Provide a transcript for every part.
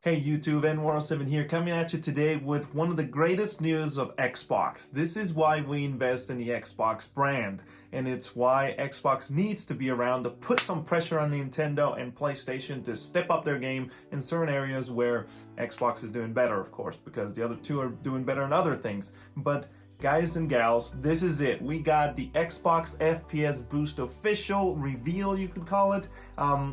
Hey YouTube, N107 here, coming at you today with one of the greatest news of Xbox. This is why we invest in the Xbox brand, and it's why Xbox needs to be around to put some pressure on Nintendo and PlayStation to step up their game in certain areas where Xbox is doing better, of course, because the other two are doing better in other things. But guys and gals, this is it. We got the Xbox FPS Boost official reveal, you could call it.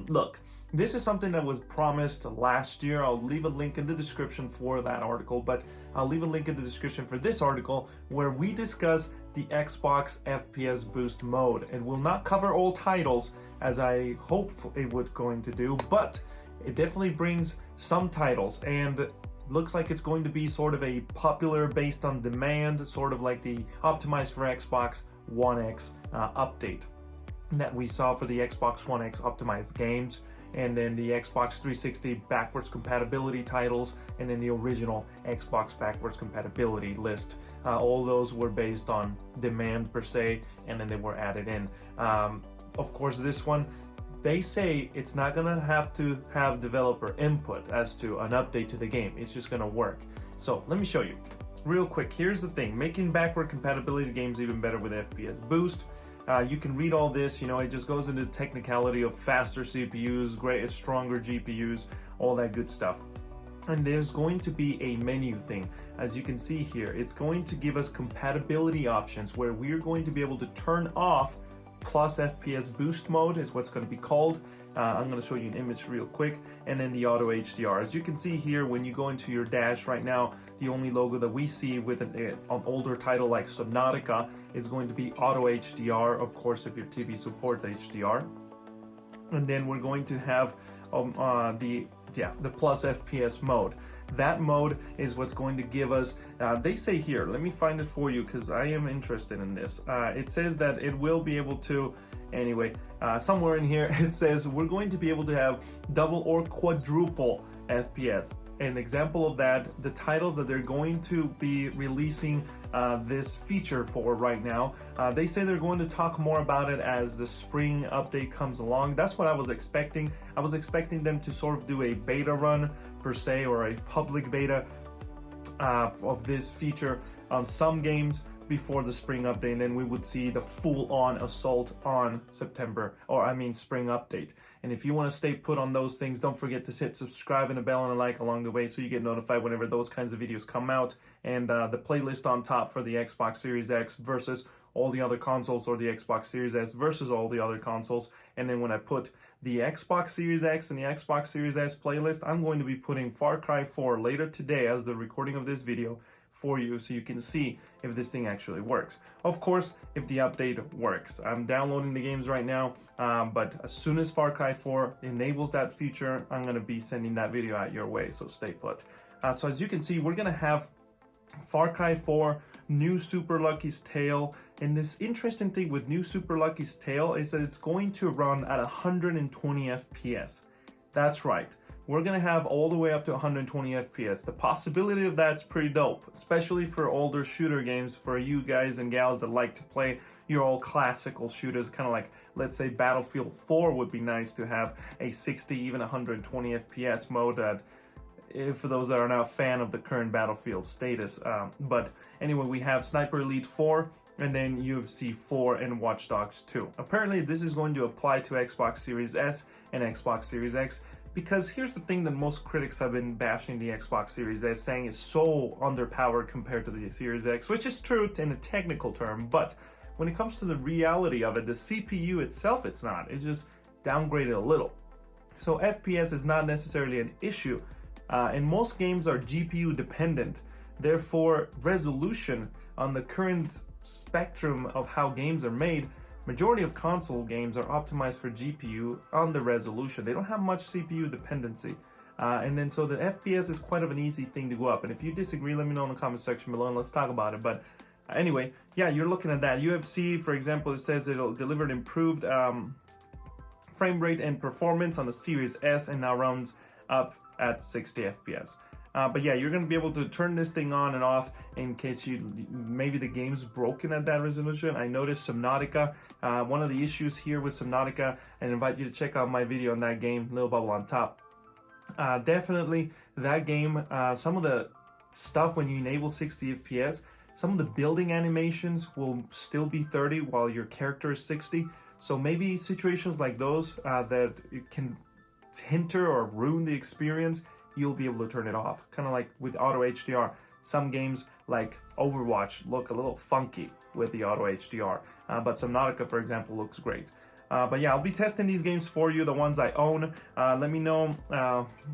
Look, this is something that was promised last year. I'll leave a link in the description for that article, but I'll leave a link in the description for this article where we discuss the Xbox FPS Boost mode. It will not cover all titles as I hope it would going to do, but it definitely brings some titles, and looks like it's going to be sort of a popular based on demand, sort of like the optimized for Xbox One X update that we saw for the Xbox One X optimized games, and then the Xbox 360 backwards compatibility titles, and then the original Xbox backwards compatibility list. All those were based on demand per se, and then they were added in. Of course, this one, they say it's not gonna have to have developer input as to an update to the game. It's just gonna work. So let me show you real quick. Here's the thing: making backward compatibility games even better with FPS Boost. You can read all this, you know, it just goes into the technicality of faster CPUs, stronger GPUs, all that good stuff. And there's going to be a menu thing. As you can see here, it's going to give us compatibility options where we're going to be able to turn off plus FPS Boost Mode is what's going to be called. I'm going to show you an image real quick, and then the auto HDR. As you can see here, when you go into your dash right now, the only logo that we see with an older title like Subnautica is going to be auto HDR, of course, if your TV supports HDR. And then we're going to have the plus FPS mode. That mode is what's going to give us, they say here, let me find it for you because I am interested in this. It says that it will be able to, anyway, somewhere in here it says we're going to be able to have double or quadruple FPS. An example of that, the titles that they're going to be releasing this feature for right now, they say they're going to talk more about it as the spring update comes along. That's what I was expecting. I was expecting them to sort of do a beta run per se, or a public beta of this feature on some games before the spring update, and then we would see the full-on assault on spring update. And if you want to stay put on those things, don't forget to hit subscribe and a bell and a like along the way so you get notified whenever those kinds of videos come out. And the playlist on top for the Xbox Series X versus all the other consoles, or the Xbox Series S versus all the other consoles. And then when I put the Xbox Series X and the Xbox Series S playlist, I'm going to be putting Far Cry 4 later today as the recording of this video for you, so you can see if this thing actually works. Of course, if the update works. I'm downloading the games right now, but as soon as Far Cry 4 enables that feature, I'm going to be sending that video out your way, so stay put. So as you can see, we're going to have Far Cry 4, New Super Lucky's Tale, and this interesting thing with New Super Lucky's Tale is that it's going to run at 120 FPS. That's right. We're going to have all the way up to 120 FPS. The possibility of that's pretty dope, especially for older shooter games, for you guys and gals that like to play your old classical shooters, kind of like, let's say, Battlefield 4 would be nice to have a 60, even 120 FPS mode that, for those that are not a fan of the current Battlefield status. But anyway, we have Sniper Elite 4, and then UFC 4 and Watch Dogs 2. Apparently, this is going to apply to Xbox Series S and Xbox Series X, because here's the thing that most critics have been bashing the Xbox Series S, saying is so underpowered compared to the Series X, which is true in a technical term, but when it comes to the reality of it, the CPU itself, it's not. It's just downgraded a little. So FPS is not necessarily an issue, and most games are GPU dependent. Therefore, resolution on the current spectrum of how games are made, majority of console games are optimized for GPU on the resolution. They don't have much CPU dependency. And then so the FPS is quite of an easy thing to go up. And if you disagree, let me know in the comment section below and let's talk about it. But anyway, yeah, you're looking at that. UFC, for example, it says it'll deliver an improved frame rate and performance on the Series S, and now runs up at 60 FPS. But yeah, you're going to be able to turn this thing on and off in case maybe the game's broken at that resolution. I noticed Subnautica. One of the issues here with Subnautica, and invite you to check out my video on that game, Little Bubble on Top. Definitely that game, some of the stuff when you enable 60 FPS, some of the building animations will still be 30 while your character is 60. So maybe situations like those that it can hinder or ruin the experience, you'll be able to turn it off. Kind of like with auto HDR. Some games like Overwatch look a little funky with the auto HDR, but Subnautica, for example, looks great. But yeah, I'll be testing these games for you, the ones I own. Let me know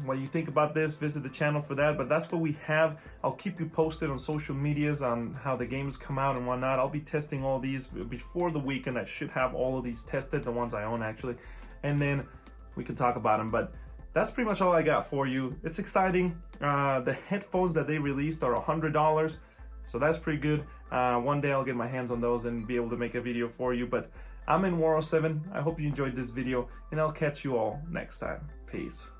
what you think about this. Visit the channel for that. But that's what we have. I'll keep you posted on social medias on how the games come out and whatnot. I'll be testing all these before the weekend. I should have all of these tested, the ones I own actually. And then we can talk about them. But that's pretty much all I got for you. It's exciting. The headphones that they released are $100. So that's pretty good. One day I'll get my hands on those and be able to make a video for you. But I'm in War 07. I hope you enjoyed this video, and I'll catch you all next time. Peace.